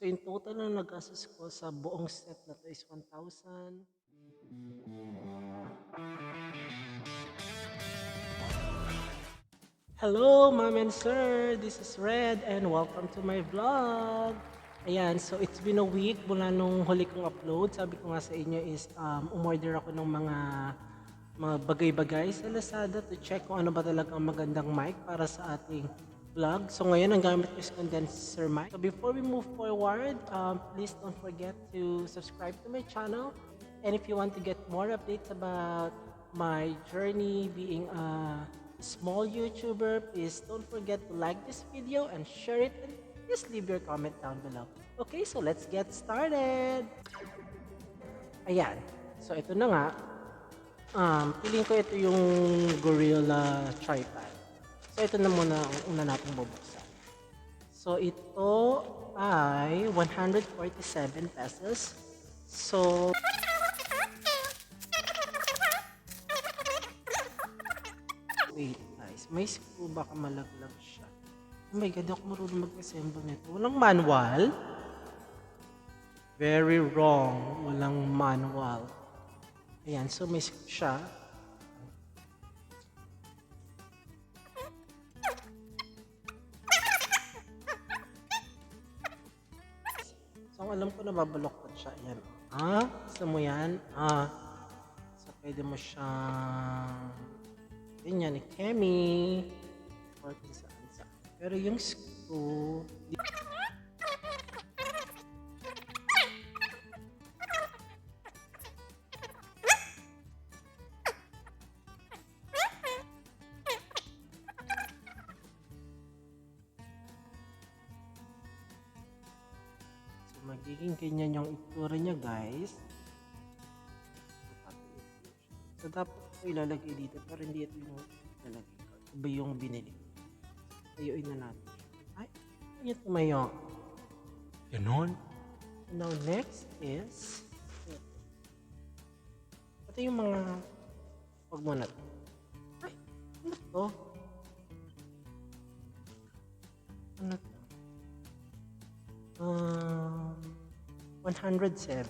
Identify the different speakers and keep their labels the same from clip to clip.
Speaker 1: So, in total na nagastos ko sa buong set na 'to is 1,000. Hello, ma'am and sir! This is Red and welcome to my vlog! Ayan, so it's been a week mula nung huli kong upload. Sabi ko nga sa inyo is umorder ako ng mga bagay-bagay sa Lazada to check kung ano ba talaga ang magandang mic para sa ating vlog. So ngayon, ang gamit ko is condenser mic. So before we move forward, please don't forget to subscribe to my channel. And if you want to get more updates about my journey being a small YouTuber, please don't forget to like this video and share it, and just leave your comment down below. Okay, so let's get started! Ayan, so ito na nga. Feeling ko ito yung Gorilla tripod. So ito na muna ang una nating bubuksan. So ito ay 147 pesos. So wait guys, may screw, baka malaglag siya. Oh my god, ako marunong mag-assemble nito. Walang manual? Very wrong, walang manual. Ayan, so may screw siya. So ang alam ko na babaloktot siya. Ayan. Gusto mo yan? So pwede mo siyang ganyan, i-kemi or kung saan saan. Pero yung screw, so magiging ganyan yung itsura niya guys. So dapat ko ilalagay dito pero hindi ito yung ilalagay ko. Iba yung binili ko. Tayuin na natin. Ay, hindi tumayo. Ganon. Now next is ito yung mga wag mo na ito. Ay, ano to? Ano to? 107.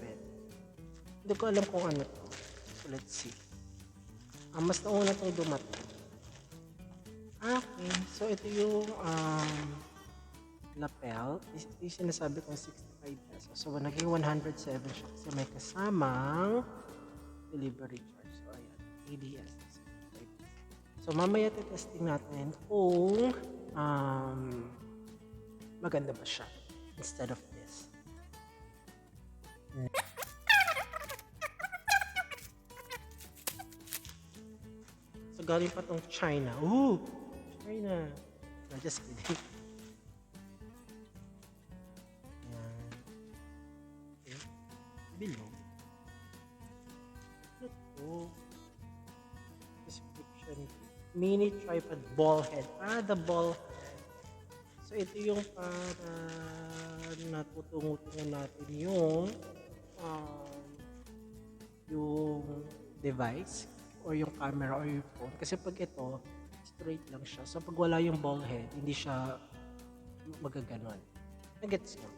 Speaker 1: Hindi ko alam kung ano to. So let's see. Mas nauna itong dumating. Okay. So, ito yung lapel. Ito yung sinasabi kong 65 pesos. So, naging 107 siya kasi may kasamang delivery charge. So, ayan. ADS. So, mamaya testing natin kung maganda ba siya instead of this. So, galing pa tong China. Ooh! China! No, just kidding. Ayan. Okay. Below. Ano to? Description. Mini tripod ball head. The ball head. So, ito yung para natutungo-tungo natin yung device or yung camera or yung phone. Kasi pag ito, straight lang siya. So pag wala yung ball head, hindi siya magaganon. Nagets nyo?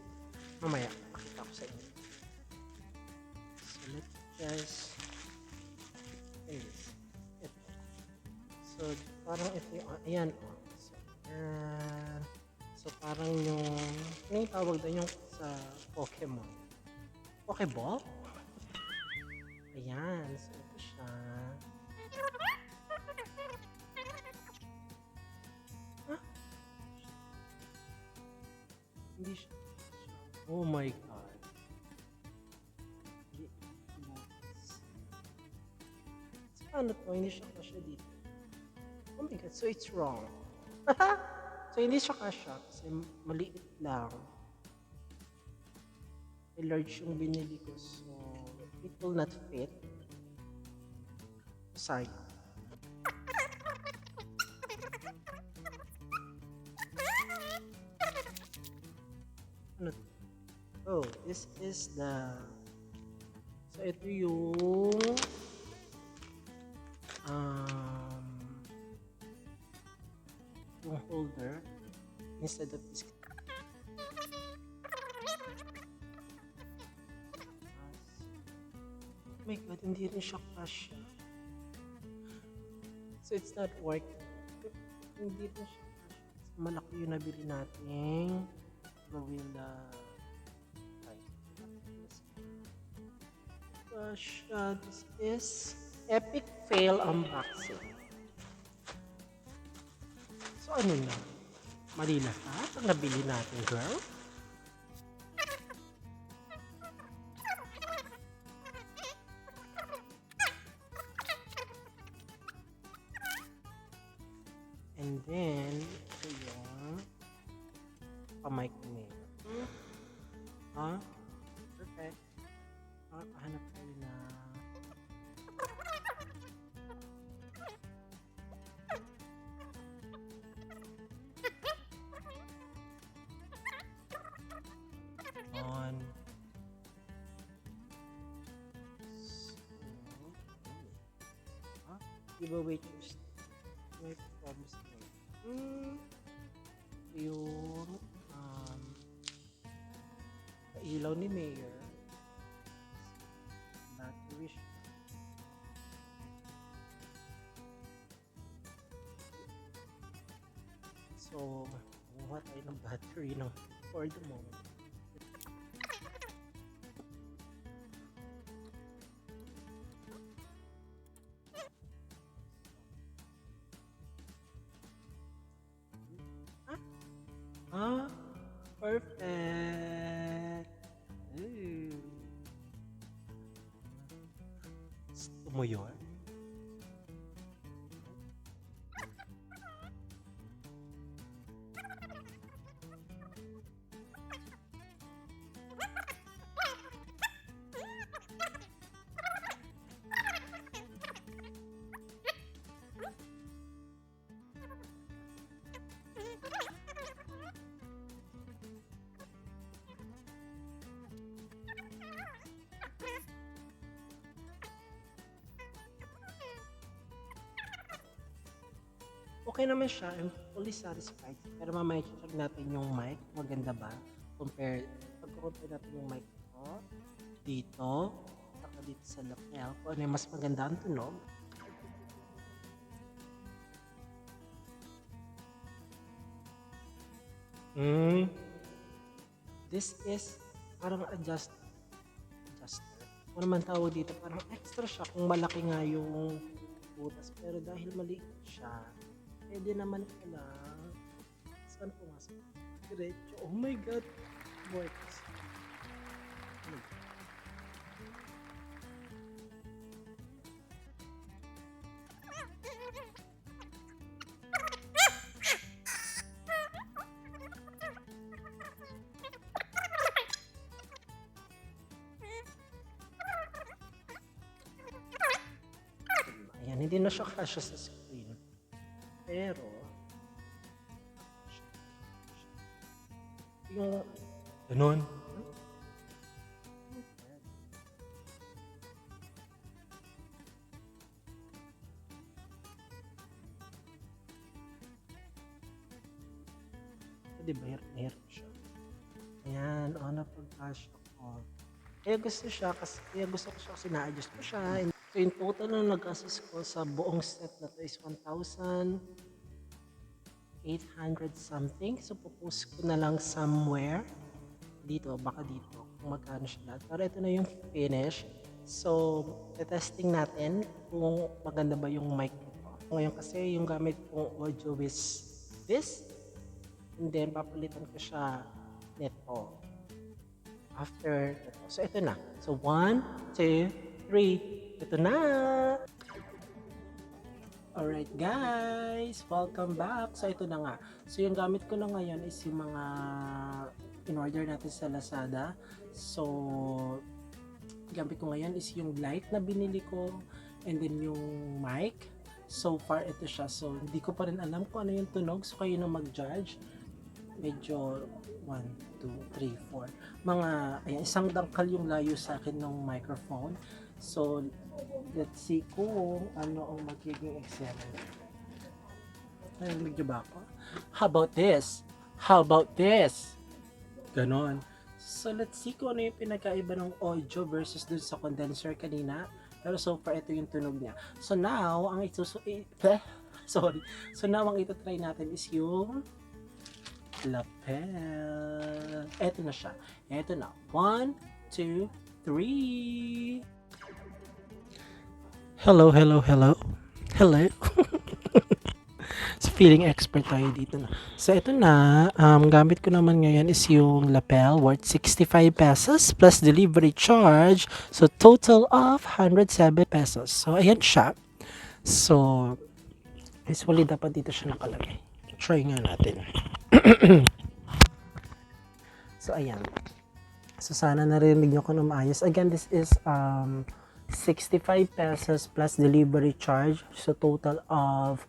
Speaker 1: Mamaya, makita ko sa inyo. So let's just ito. So parang ito yung, ayan. So parang yung tawag doon yung sa Pokemon. Pokeball? Ayan. So ito siya. Hindi siya. Oh my god. So paano to? Hindi siya kasya dito. Oh my god. So it's wrong. So hindi siya kasya kasi maliit lang. Large yung binili ko. So it will not fit. Sorry. Ano to? Oh, this is the... So, ito yung holder instead of this. Oh my God, hindi rin siya kasya. So it's not working. Hindi rin siya kasya. So, malaki yung nabili nating Gorilla. Kasya, this is Epic Fail Unboxing. So ano na? Mali lahat ang nabili natin, girl. And then, ito yung pamic ni ha? Perfect. Makakahanap tayo na on. Giveaway first. May promise ko. Yung ilaw ni Mayor. Battery siya. So, kumuha tayo ng battery no, for the moment. Ah, perfect. Ooh. Gusto mo yun? Okay naman siya. I'm fully satisfied. Pero mamaya check natin yung mic. Maganda ba? Pag-compare natin yung mic ko dito, saka dito sa lapel. Kung ano yung mas maganda ang tunog. This is parang adjuster. Kung naman tawag dito, parang extra siya kung malaki nga yung butas. Pero dahil maliit siya, pwede naman pala. Saan pumasok? Diretso. Oh my God! Works. Ayan, hindi na siya kasya sa screen. Pero, yung ganun. Diba, hirap siya. Ayan, napag-kasya ko. Kaya gusto ko siya kasi na-adjust ko siya. So, yung total na nag-assist ko sa buong set na to is 1,800 something. So, pupost ko na lang somewhere. Dito, baka dito. Kung magkano siya lahat. Pero ito na yung finish. So, testing natin kung maganda ba yung mic ko. Ngayon kasi yung gamit kong audio is this. And then, papalitan ko siya nito. After ito. So, ito na. So, 1, 2, 3. Ito na! Alright guys! Welcome back! So, ito na nga. So, yung gamit ko na ngayon is yung mga in-order natin sa Lazada. So, gamit ko ngayon is yung light na binili ko and then yung mic. So far, ito siya. So, hindi ko pa rin alam kung ano yung tunog. So, kayo na mag-judge. Medyo 1, 2, 3, 4. Mga, ayan, isang dangkal yung layo sa akin ng microphone. So, let's see kung ano ang magiging example. Narinig niyo ba ako? How about this? How about this? Ganon. So let's see kung ano yung pinagkaiba ng audio versus dun sa condenser kanina. Pero so far, ito yung tunog niya. So now, sorry. So now, ang ito-try natin is yung lapel. Eto na siya. Eto na. 1, 2, 3. Hello, hello, hello. Hello. So, feeling expert tayo dito na. So, ito na. Gamit ko naman ngayon is yung lapel worth 65 pesos plus delivery charge. So, total of 107 pesos. So, ayan siya. So, usually dapat dito siya nakalagay. Try nga natin. So, ayan. So, sana narinig nyo ko na maayos. Again, this is 65 pesos plus delivery charge. So, total of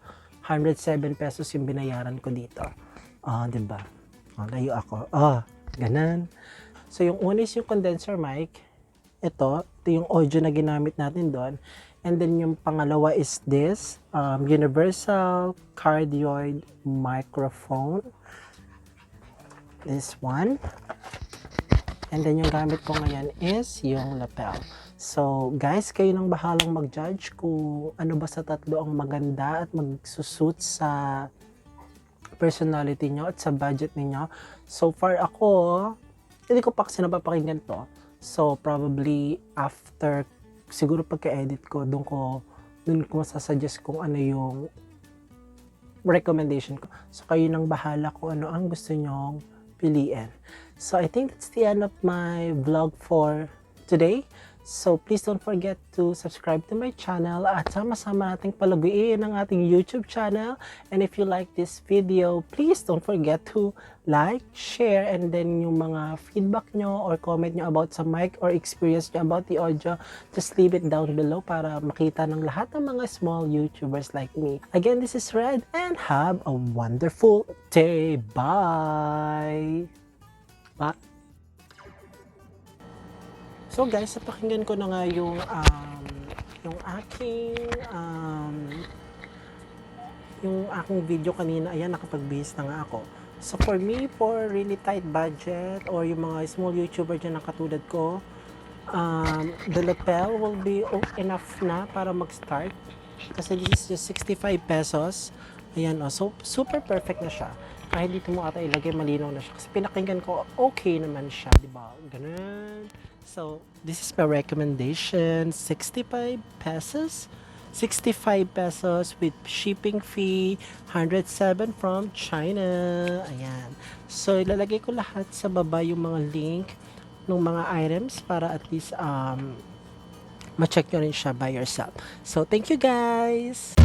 Speaker 1: 107 pesos yung binayaran ko dito. Diba? Layo ako. Ganan. So, yung una is yung condenser mic. Ito yung audio na ginamit natin doon. And then, yung pangalawa is this, universal cardioid microphone. This one. And then, yung gamit ko ngayon is yung lapel. So, guys, kayo nang bahalang mag-judge kung ano ba sa tatlo ang maganda at magsusuit sa personality nyo at sa budget niyo. So far ako, hindi ko pa kasi napapakinggan to. So, probably after, siguro pagka-edit ko, dun ko masasuggest kung ano yung recommendation ko. So, kayo nang bahala kung ano ang gusto nyong piliin. So, I think that's the end of my vlog for today. So, please don't forget to subscribe to my channel at sama-sama nating palaguin ang ating YouTube channel. And if you like this video, please don't forget to like, share, and then yung mga feedback nyo or comment nyo about sa mic or experience nyo about the audio, just leave it down below para makita ng lahat ng mga small YouTubers like me. Again, this is Red and have a wonderful day. Bye! Bye! So guys, napakinggan ko na nga yung aking video kanina. Ayan, nakapagbihis na nga ako. So for me, for really tight budget or yung mga small YouTuber dyan na katulad ko, the lapel will be enough na para mag-start. Kasi this is just 65 pesos. Ayan, so super perfect na siya. Kahit dito mo ata ilagay, malinaw na siya. Kasi pinakinggan ko, okay naman siya, di ba? Ganun. So, this is my recommendation, 65 pesos. 65 pesos with shipping fee, 107 from China. Ayan. So, ilalagay ko lahat sa baba yung mga link ng mga items para at least ma-check nyo rin siya by yourself. So, thank you guys!